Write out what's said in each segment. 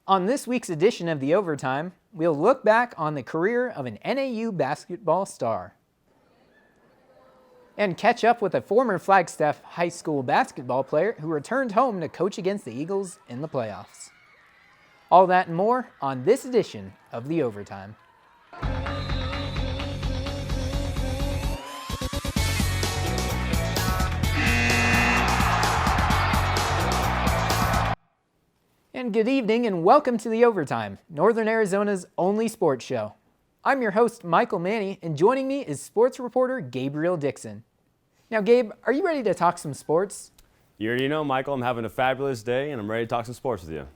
On this week's edition of the Overtime, we'll look back on the career of an NAU basketball star and catch up with a former Flagstaff High School basketball player who returned home to coach against the Eagles in the playoffs. All that and more on this edition of the Overtime. And good evening and welcome to the Overtime, Northern Arizona's only sports show. I'm your host, Michael Manny, and joining me is sports reporter Gabriel Dickson. Now, Gabe, are you ready to talk some sports? You already know, Michael, I'm having a fabulous day and I'm ready to talk some sports with you.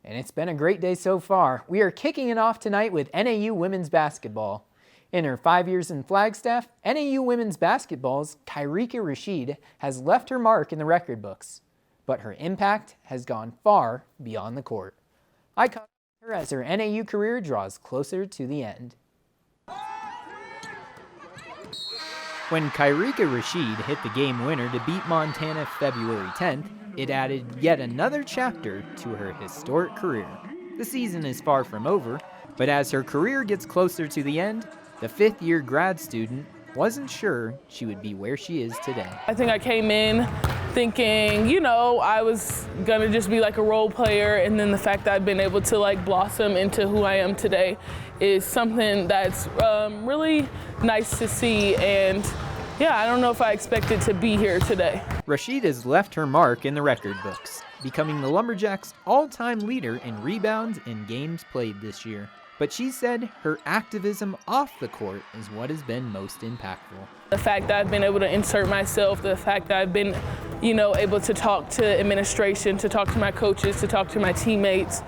And it's been a great day so far. We are kicking it off tonight with NAU women's basketball. In her 5 years in Flagstaff, NAU women's basketball's Khiarica Rasheed has left her mark in the record books, but her impact has gone far beyond the court. I caught her as her NAU career draws closer to the end. When Khiarica Rasheed hit the game winner to beat Montana February 10th, it added yet another chapter to her historic career. The season is far from over, but as her career gets closer to the end, the fifth-year grad student wasn't sure she would be where she is today. I think I came in thinking, I was gonna just be like a role player, and then the fact that I've been able to blossom into who I am today is something that's really nice to see, and yeah, I don't know if I expected to be here today. Rasheed has left her mark in the record books, becoming the Lumberjacks' all-time leader in rebounds in games played this year. But she said her activism off the court is what has been most impactful. The fact that I've been able to insert myself, the fact that I've been, able to talk to administration, to talk to my coaches, to talk to my teammates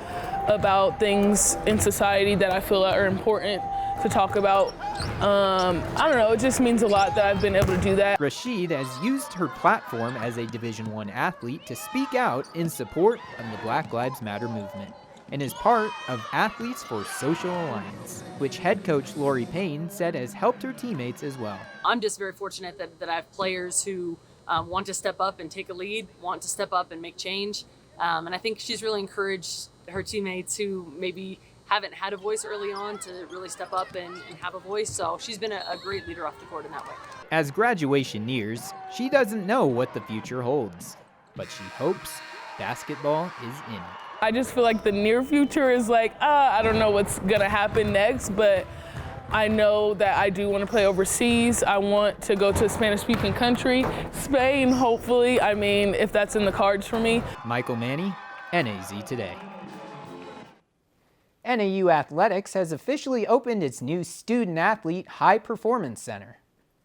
about things in society that I feel are important to talk about. I don't know, it just means a lot that I've been able to do that. Rasheed has used her platform as a Division I athlete to speak out in support of the Black Lives Matter movement, and is part of Athletes for Social Alliance, which head coach LOREE PAYNE said has helped her teammates as well. I'm just very fortunate that I have players who want to step up and take a lead, want to step up and make change. And I think she's really encouraged her teammates who maybe haven't had a voice early on to really step up and have a voice. So she's been a great leader off the court in that way. As graduation nears, she doesn't know what the future holds, but she hopes basketball is in it. I just feel like the near future is I don't know what's gonna happen next, but I know that I do want to play overseas. I want to go to a Spanish-speaking country, Spain, hopefully. If that's in the cards for me. Michael Manny, NAZ Today. NAU Athletics has officially opened its new student-athlete High Performance Center.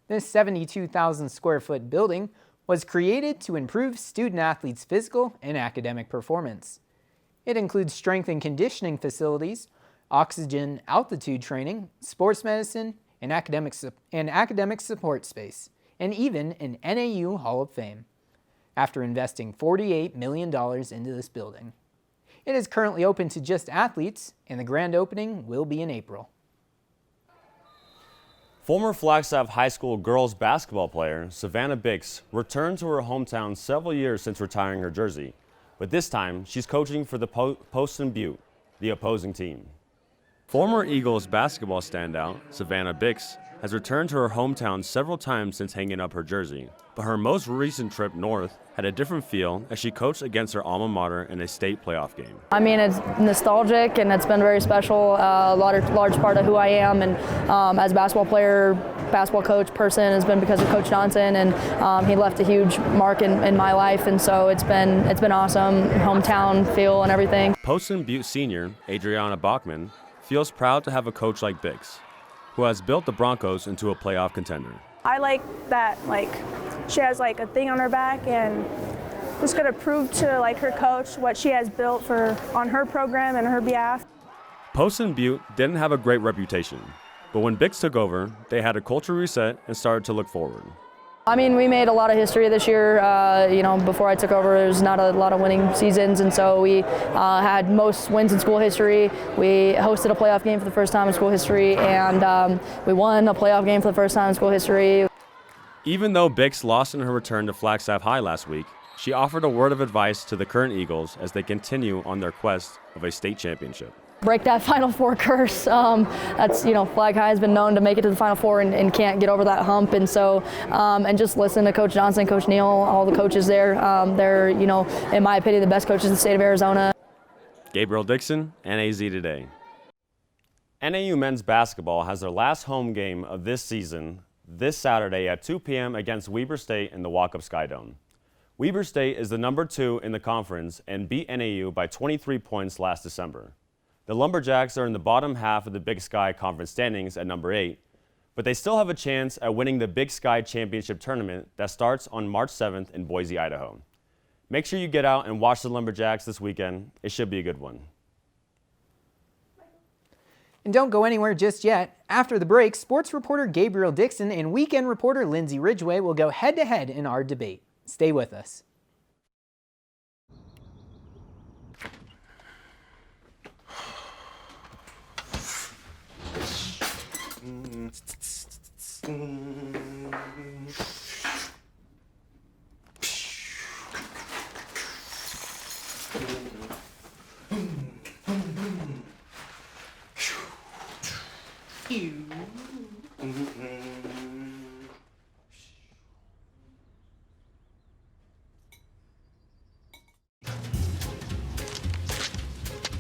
This 72,000 square foot building was created to improve student-athletes' physical and academic performance. It includes strength and conditioning facilities, oxygen altitude training, sports medicine, and academic support space, and even an NAU Hall of Fame, after investing $48 million into this building. It is currently open to just athletes, and the grand opening will be in April. Former Flagstaff High School girls basketball player Savannah Bix returned to her hometown several years since retiring her jersey. But this time, she's coaching for the Poston Butte, the opposing team. Former Eagles basketball standout Savannah Bix has returned to her hometown several times since hanging up her jersey. But her most recent trip north had a different feel as she coached against her alma mater in a state playoff game. It's nostalgic and it's been very special, a large part of who I am, and as a basketball player, basketball coach, person has been because of Coach Johnson, and he left a huge mark in my life, and so it's been awesome, hometown feel and everything. Poston Butte senior ADRIANA BACHMAN feels proud to have a coach like Bix, who has built the Broncos into a playoff contender. I like that she has a thing on her back and just going to prove to her coach what she has built on her program and her behalf. Poston Butte didn't have a great reputation, but when Bix took over, they had a culture reset and started to look forward. We made a lot of history this year. Before I took over, there was not a lot of winning seasons, and so we had most wins in school history. We hosted a playoff game for the first time in school history, and we won a playoff game for the first time in school history. Even though Bix lost in her return to Flagstaff High last week, She offered a word of advice to the current Eagles as they continue on their quest of a state championship. Break that Final Four curse. That's, Flag High has been known to make it to the Final Four and can't get over that hump. And so, and just listen to Coach Johnson, Coach Neal, all the coaches there. They're, in my opinion, the best coaches in the state of Arizona. Gabriel Dickson, NAZ Today. NAU men's basketball has their last home game of this season this Saturday at 2 p.m. against Weber State in the Walkup Skydome. Weber State is the number 2 in the conference and beat NAU by 23 points last December. The Lumberjacks are in the bottom half of the Big Sky Conference standings at number 8, but they still have a chance at winning the Big Sky Championship Tournament that starts on March 7th in Boise, Idaho. Make sure you get out and watch the Lumberjacks this weekend. It should be a good one. And don't go anywhere just yet. After the break, sports reporter Gabriel Dickson and weekend reporter Lindsey Ridgway will go head-to-head in our debate. Stay with us.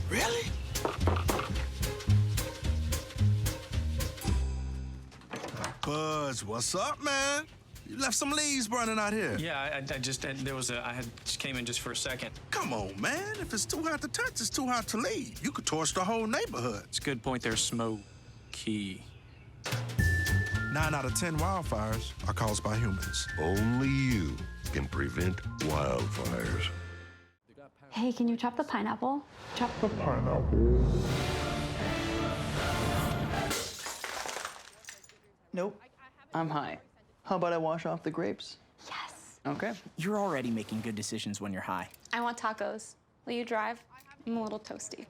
Really? Buzz, what's up, man? You left some leaves burning out here. Yeah, I just came in just for a second. Come on, man. If it's too hot to touch, it's too hot to leave. You could torch the whole neighborhood. It's a good point there, Smokey. 9 out of 10 wildfires are caused by humans. Only you can prevent wildfires. Hey, can you chop the pineapple? Chop the Nope, I'm high. How about I wash off the grapes? Yes. Okay. You're already making good decisions when you're high. I want tacos. Will you drive? I'm a little toasty.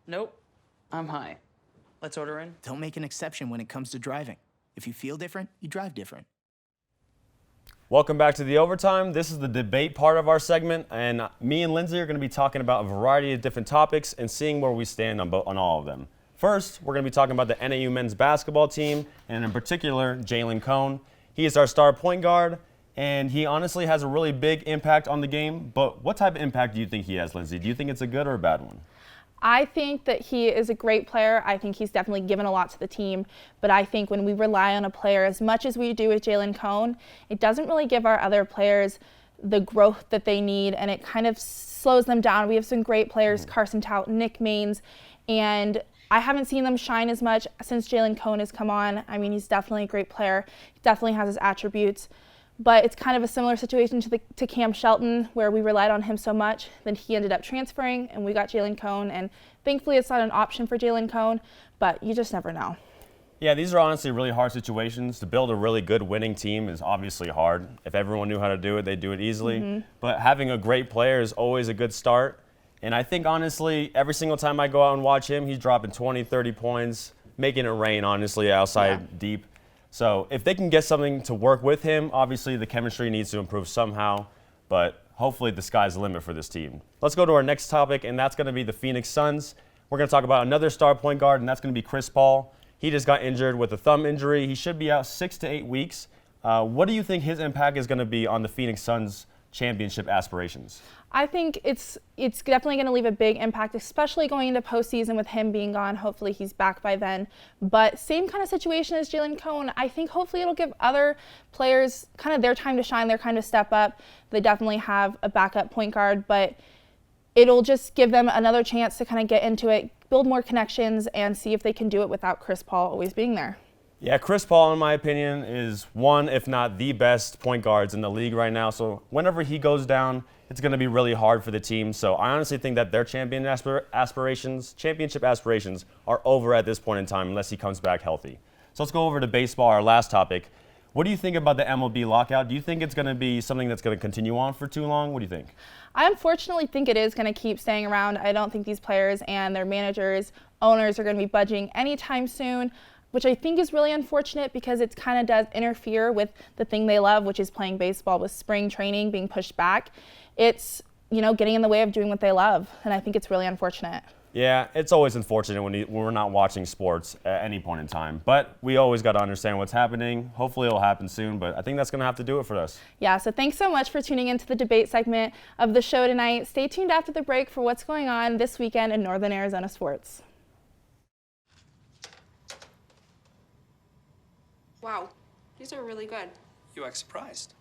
Nope, I'm high. Let's order in. Don't make an exception when it comes to driving. If you feel different, you drive different. Welcome back to the Overtime. This is the debate part of our segment, and me and Lindsay are going to be talking about a variety of different topics and seeing where we stand on all of them. First, we're going to be talking about the NAU men's basketball team, and in particular, Jalen Cone. He is our star point guard, and he honestly has a really big impact on the game. But what type of impact do you think he has, Lindsay? Do you think it's a good or a bad one? I think that he is a great player. I think he's definitely given a lot to the team. But I think when we rely on a player as much as we do with Jalen Cone, it doesn't really give our other players the growth that they need, and it kind of slows them down. We have some great players, Carson Tout, Nick Maines, and I haven't seen them shine as much since Jalen Cone has come on. I mean, he's definitely a great player. He definitely has his attributes. But it's kind of a similar situation to Cam Shelton, where we relied on him so much. Then he ended up transferring, and we got Jalen Cone. And thankfully, it's not an option for Jalen Cone, but you just never know. Yeah, these are honestly really hard situations. To build a really good winning team is obviously hard. If everyone knew how to do it, they'd do it easily. But having a great player is always a good start. And I think, honestly, every single time I go out and watch him, he's dropping 20, 30 points, making it rain, honestly, outside deep. So if they can get something to work with him, obviously the chemistry needs to improve somehow, but hopefully the sky's the limit for this team. Let's go to our next topic, and that's going to be the Phoenix Suns. We're going to talk about another star point guard, and that's going to be Chris Paul. He just got injured with a thumb injury. He should be out 6 to 8 weeks. What do you think his impact is going to be on the Phoenix Suns' championship aspirations? I think it's definitely going to leave a big impact, especially going into postseason with him being gone. Hopefully he's back by then. But same kind of situation as Jalen Cone. I think hopefully it'll give other players kind of their time to shine, their kind of step up. They definitely have a backup point guard, but it'll just give them another chance to kind of get into it, build more connections, and see if they can do it without Chris Paul always being there. Yeah, Chris Paul, in my opinion, is one, if not the best point guards in the league right now. So whenever he goes down, it's going to be really hard for the team. So I honestly think that their championship aspirations are over at this point in time unless he comes back healthy. So let's go over to baseball, our last topic. What do you think about the MLB lockout? Do you think it's going to be something that's going to continue on for too long? What do you think? I unfortunately think it is going to keep staying around. I don't think these players and their managers, owners are going to be budging anytime soon. which I think is really unfortunate because it kind of does interfere with the thing they love, which is playing baseball. With spring training being pushed back, it's, you know, getting in the way of doing what they love, and I think it's really unfortunate. Yeah, it's always unfortunate when we're not watching sports at any point in time, but we always got to understand what's happening. Hopefully it'll happen soon, but I think that's going to have to do it for us. Yeah, so thanks so much for tuning into the debate segment of the show tonight. Stay tuned after the break for what's going on this weekend in Northern Arizona sports. Wow, these are really good. You act surprised.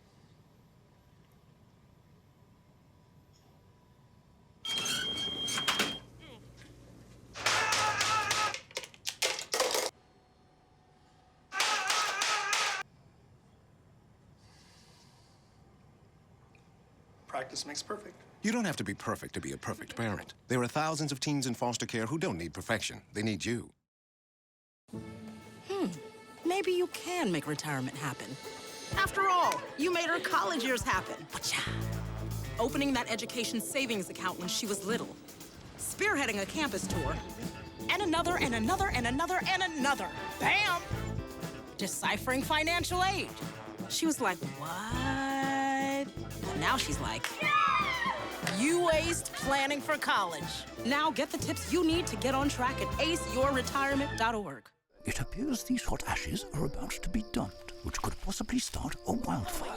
Practice makes perfect. You don't have to be perfect to be a perfect parent. There are thousands of teens in foster care who don't need perfection. They need you. Maybe you can make retirement happen. After all, you made her college years happen. Opening that education savings account when she was little. Spearheading a campus tour. And another, and another, and another, and another. Bam! Deciphering financial aid. She was like, what? And now she's like, you aced planning for college. Now get the tips you need to get on track at aceyourretirement.org. It appears these hot ashes are about to be dumped, which could possibly start a wildfire.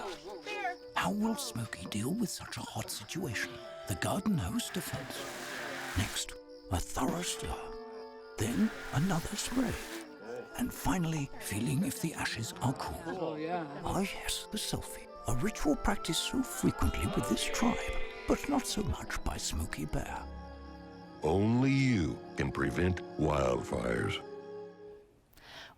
How will Smokey deal with such a hot situation? The garden hose defense. Next, a thorough stir. Then another spray. And finally, feeling if the ashes are cool. Oh, yeah. Ah, yes, the selfie. A ritual practiced so frequently with this tribe, but not so much by Smokey Bear. Only you can prevent wildfires.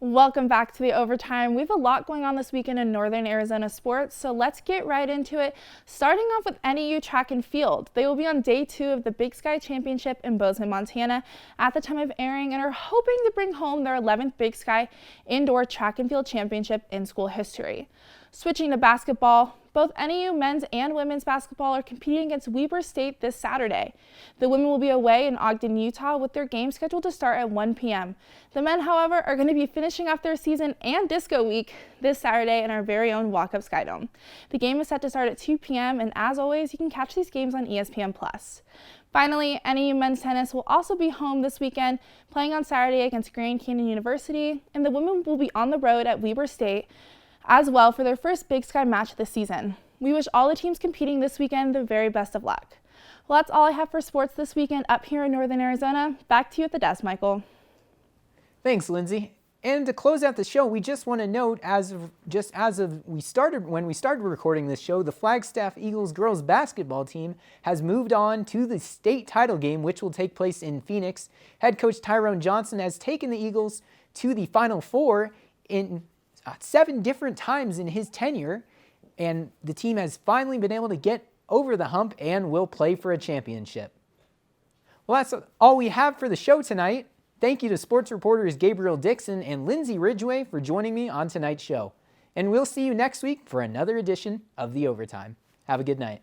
Welcome back to the Overtime. We have a lot going on this weekend in Northern Arizona sports, so let's get right into it. Starting off with NAU track and field. They will be on day 2 of the Big Sky Championship in Bozeman, Montana at the time of airing and are hoping to bring home their 11th Big Sky Indoor Track and Field Championship in school history. Switching to basketball, both NAU men's and women's basketball are competing against Weber State this Saturday. The women will be away in Ogden, Utah, with their game scheduled to start at 1 p.m. The men, however, are going to be finishing off their season and disco week this Saturday in our very own Walk-Up Skydome. The game is set to start at 2 p.m., and as always, you can catch these games on ESPN+. Finally, NAU men's tennis will also be home this weekend, playing on Saturday against Grand Canyon University, and the women will be on the road at Weber State as well for their first Big Sky match this season. We wish all the teams competing this weekend the very best of luck. Well, that's all I have for sports this weekend up here in Northern Arizona. Back to you at the desk, Michael. Thanks, Lindsay. And to close out the show, we just want to note, when we started recording this show, the Flagstaff Eagles girls basketball team has moved on to the state title game, which will take place in Phoenix. Head coach Tyrone Johnson has taken the Eagles to the Final Four in 7 different times in his tenure, and the team has finally been able to get over the hump and will play for a championship. Well, that's all we have for the show tonight. Thank you to sports reporters Gabriel Dickson and Lindsey Ridgway for joining me on tonight's show. And we'll see you next week for another edition of The Overtime. Have a good night.